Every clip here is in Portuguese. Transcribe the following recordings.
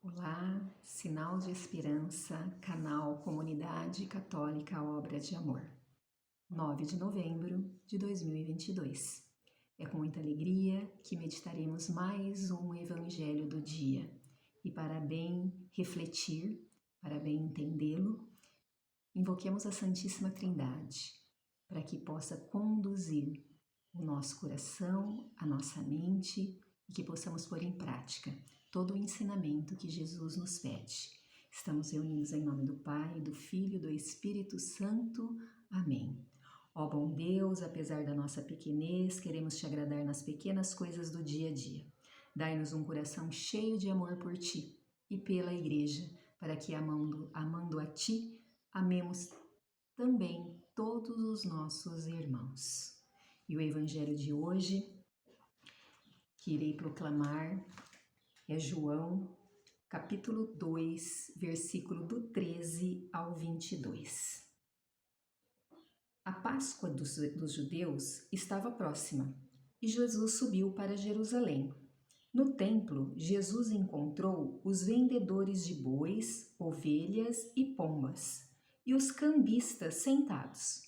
Olá, Sinal de Esperança, canal Comunidade Católica Obra de Amor. 9 de novembro de 2022. É com muita alegria que meditaremos mais um Evangelho do dia. E para bem refletir, para bem entendê-lo, invoquemos a Santíssima Trindade, para que possa conduzir o nosso coração, a nossa mente e que possamos pôr em prática todo o ensinamento que Jesus nos pede. Estamos reunidos em nome do Pai, do Filho e do Espírito Santo. Amém. Ó bom Deus, apesar da nossa pequenez, queremos te agradar nas pequenas coisas do dia a dia. Dai-nos um coração cheio de amor por ti e pela Igreja, para que, amando a ti, amemos também todos os nossos irmãos. E o Evangelho de hoje, que irei proclamar, é João, capítulo 2, versículo do 13 ao 22. A Páscoa dos judeus estava próxima e Jesus subiu para Jerusalém. No templo, Jesus encontrou os vendedores de bois, ovelhas e pombas e os cambistas sentados.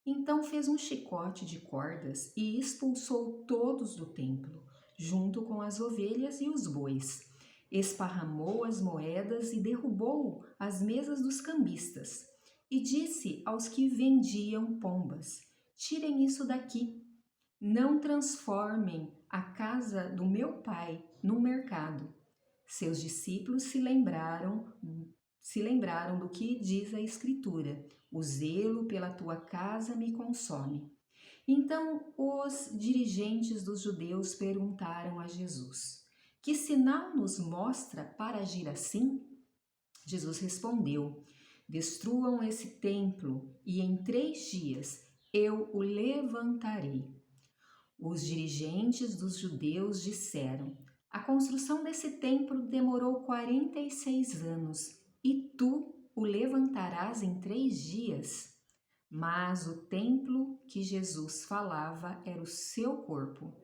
Então fez um chicote de cordas e expulsou todos do templo, junto com as ovelhas e os bois. Esparramou as moedas e derrubou as mesas dos cambistas. E disse aos que vendiam pombas: tirem isso daqui. Não transformem a casa do meu pai num mercado. Seus discípulos se lembraram do que diz a Escritura: o zelo pela tua casa me consome. Então os dirigentes dos judeus perguntaram a Jesus: que sinal nos mostra para agir assim? Jesus respondeu: destruam esse templo e em 3 dias eu o levantarei. Os dirigentes dos judeus disseram: a construção desse templo demorou 46 anos e tu o levantarás em 3 dias? Mas o templo que Jesus falava era o seu corpo.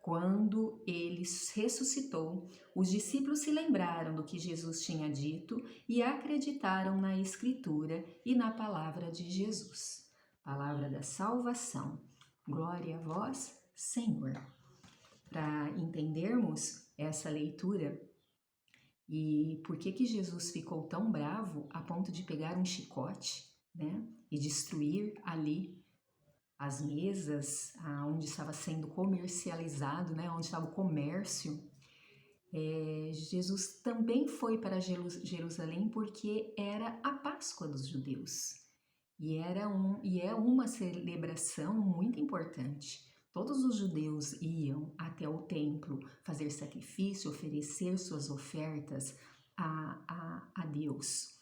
Quando ele ressuscitou, os discípulos se lembraram do que Jesus tinha dito e acreditaram na Escritura e na palavra de Jesus. Palavra da salvação. Glória a vós, Senhor. Para entendermos essa leitura e por que Jesus ficou tão bravo a ponto de pegar um chicote, e destruir ali as mesas onde estava sendo comercializado, onde estava o comércio, Jesus também foi para Jerusalém porque era a Páscoa dos judeus e é uma celebração muito importante. Todos os judeus iam até o templo fazer sacrifício, oferecer suas ofertas a Deus.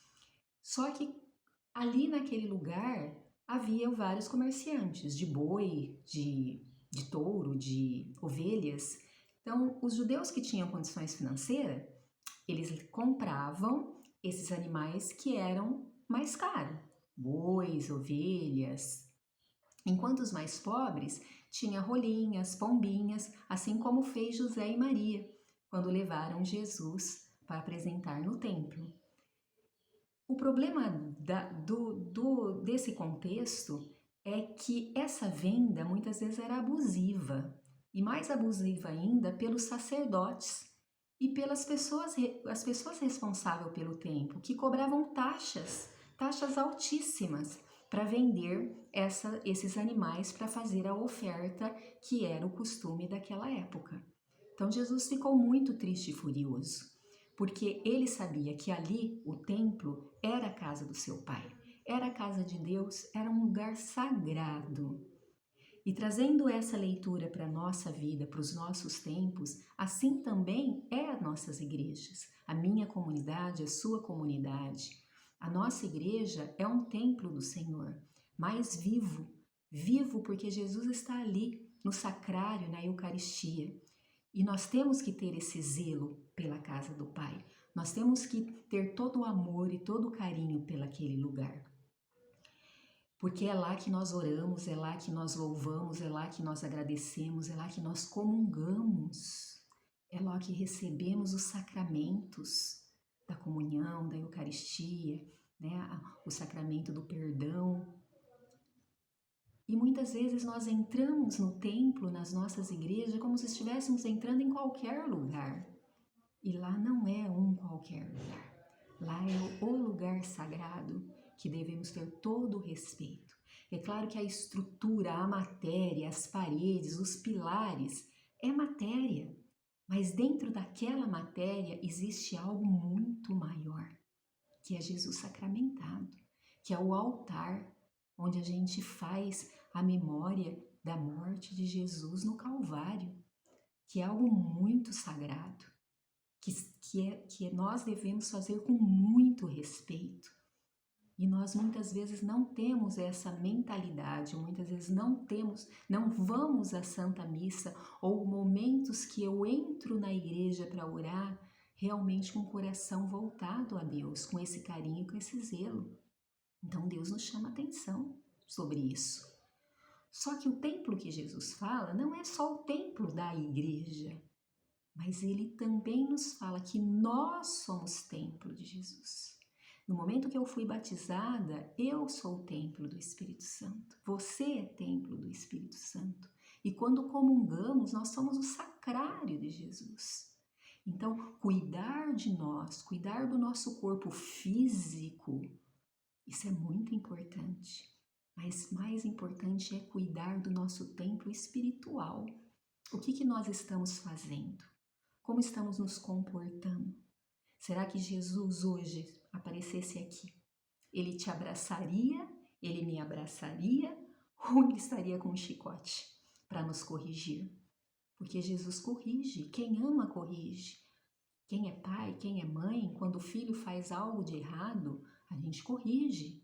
Só que ali naquele lugar havia vários comerciantes de boi, de touro, de ovelhas. Então, os judeus que tinham condições financeiras, eles compravam esses animais que eram mais caros, bois, ovelhas, enquanto os mais pobres tinham rolinhas, pombinhas, assim como fez José e Maria, quando levaram Jesus para apresentar no templo. O problema desse contexto é que essa venda muitas vezes era abusiva, e mais abusiva ainda pelos sacerdotes e pelas pessoas, as pessoas responsáveis pelo templo, que cobravam taxas altíssimas para vender esses animais para fazer a oferta que era o costume daquela época. Então Jesus ficou muito triste e furioso, porque ele sabia que ali, o templo, era a casa do seu pai, era a casa de Deus, era um lugar sagrado. E trazendo essa leitura para a nossa vida, para os nossos tempos, assim também é as nossas igrejas, a minha comunidade, a sua comunidade. A nossa igreja é um templo do Senhor, mas vivo porque Jesus está ali, no sacrário, na Eucaristia. E nós temos que ter esse zelo pela casa do Pai. Nós temos que ter todo o amor e todo o carinho pelaquele lugar. Porque é lá que nós oramos, é lá que nós louvamos, é lá que nós agradecemos, é lá que nós comungamos, é lá que recebemos os sacramentos. da comunhão, da Eucaristia, né? O sacramento do perdão. E muitas vezes nós entramos no templo, nas nossas igrejas, como se estivéssemos entrando em qualquer lugar. E lá não é um qualquer lugar. Lá é o lugar sagrado que devemos ter todo o respeito. É claro que a estrutura, a matéria, as paredes, os pilares, é matéria. Mas dentro daquela matéria existe algo muito maior, que é Jesus sacramentado, que é o altar, onde a gente faz a memória da morte de Jesus no Calvário, que é algo muito sagrado, que nós devemos fazer com muito respeito. E nós muitas vezes não temos essa mentalidade, muitas vezes não vamos à Santa Missa, ou momentos que eu entro na igreja para orar, realmente com o coração voltado a Deus, com esse carinho, com esse zelo. Então Deus nos chama atenção sobre isso. Só que o templo que Jesus fala não é só o templo da igreja, mas ele também nos fala que nós somos templo de Jesus. No momento que eu fui batizada, eu sou o templo do Espírito Santo. Você é templo do Espírito Santo. E quando comungamos, nós somos o sacrário de Jesus. Então, cuidar de nós, cuidar do nosso corpo físico, isso é muito importante. Mas mais importante é cuidar do nosso templo espiritual. O que nós estamos fazendo? Como estamos nos comportando? Será que Jesus hoje aparecesse aqui? Ele te abraçaria? Ele me abraçaria? Ou ele estaria com um chicote para nos corrigir? Porque Jesus corrige. Quem ama, corrige. Quem é pai, quem é mãe, quando o filho faz algo de errado, a gente corrige.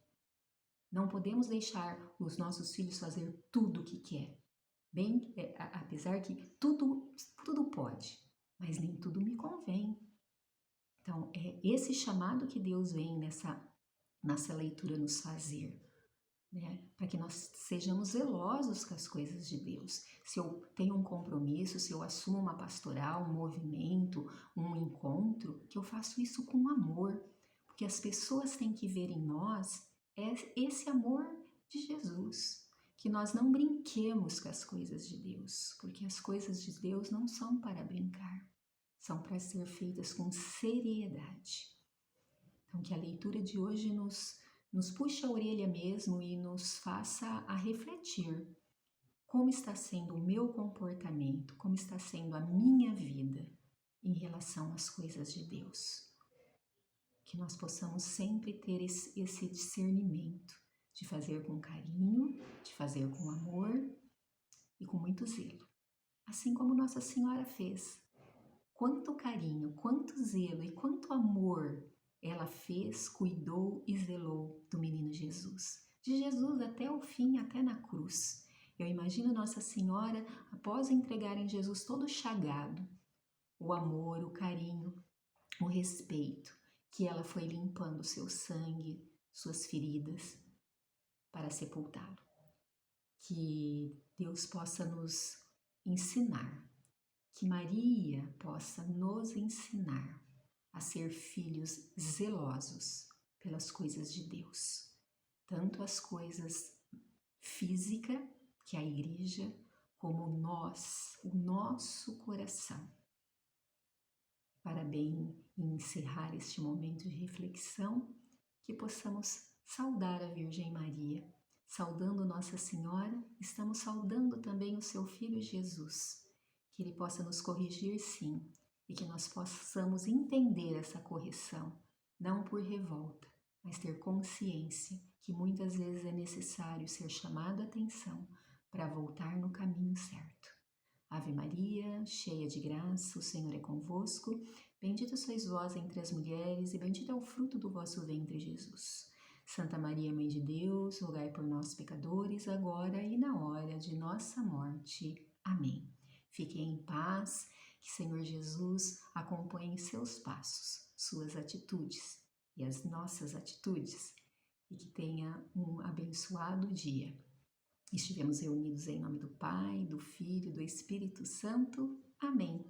Não podemos deixar os nossos filhos fazer tudo o que quer. Apesar que tudo pode, mas nem tudo me convém. Então, é esse chamado que Deus vem nessa leitura nos fazer, né? Para que nós sejamos zelosos com as coisas de Deus. Se eu tenho um compromisso, se eu assumo uma pastoral, um movimento, um encontro, que eu faço isso com amor, porque as pessoas têm que ver em nós esse amor de Jesus, que nós não brinquemos com as coisas de Deus, porque as coisas de Deus não são para brincar, são para ser feitas com seriedade. Então, que a leitura de hoje nos puxe a orelha mesmo e nos faça a refletir como está sendo o meu comportamento, como está sendo a minha vida em relação às coisas de Deus. Que nós possamos sempre ter esse discernimento de fazer com carinho, de fazer com amor e com muito zelo. Assim como Nossa Senhora fez. Quanto carinho, quanto zelo e quanto amor ela fez, cuidou e zelou do menino Jesus. De Jesus até o fim, até na cruz. Eu imagino Nossa Senhora, após entregarem Jesus todo chagado, o amor, o carinho, o respeito, que ela foi limpando seu sangue, suas feridas, para sepultá-lo. Que Deus possa nos ensinar, que Maria possa nos ensinar a ser filhos zelosos pelas coisas de Deus, tanto as coisas físicas, que é a igreja, como nós, o nosso coração. Para bem encerrar este momento de reflexão, que possamos saudar a Virgem Maria. Saudando Nossa Senhora, estamos saudando também o seu Filho Jesus. Que Ele possa nos corrigir, sim, e que nós possamos entender essa correção, não por revolta, mas ter consciência que muitas vezes é necessário ser chamado a atenção para voltar no caminho certo. Ave Maria, cheia de graça, o Senhor é convosco. Bendita sois vós entre as mulheres e bendito é o fruto do vosso ventre, Jesus. Santa Maria, Mãe de Deus, rogai por nós, pecadores, agora e na hora de nossa morte. Amém. Fiquem em paz, que Senhor Jesus acompanhe seus passos, suas atitudes e as nossas atitudes, e que tenha um abençoado dia. Estivemos reunidos em nome do Pai, do Filho e do Espírito Santo. Amém.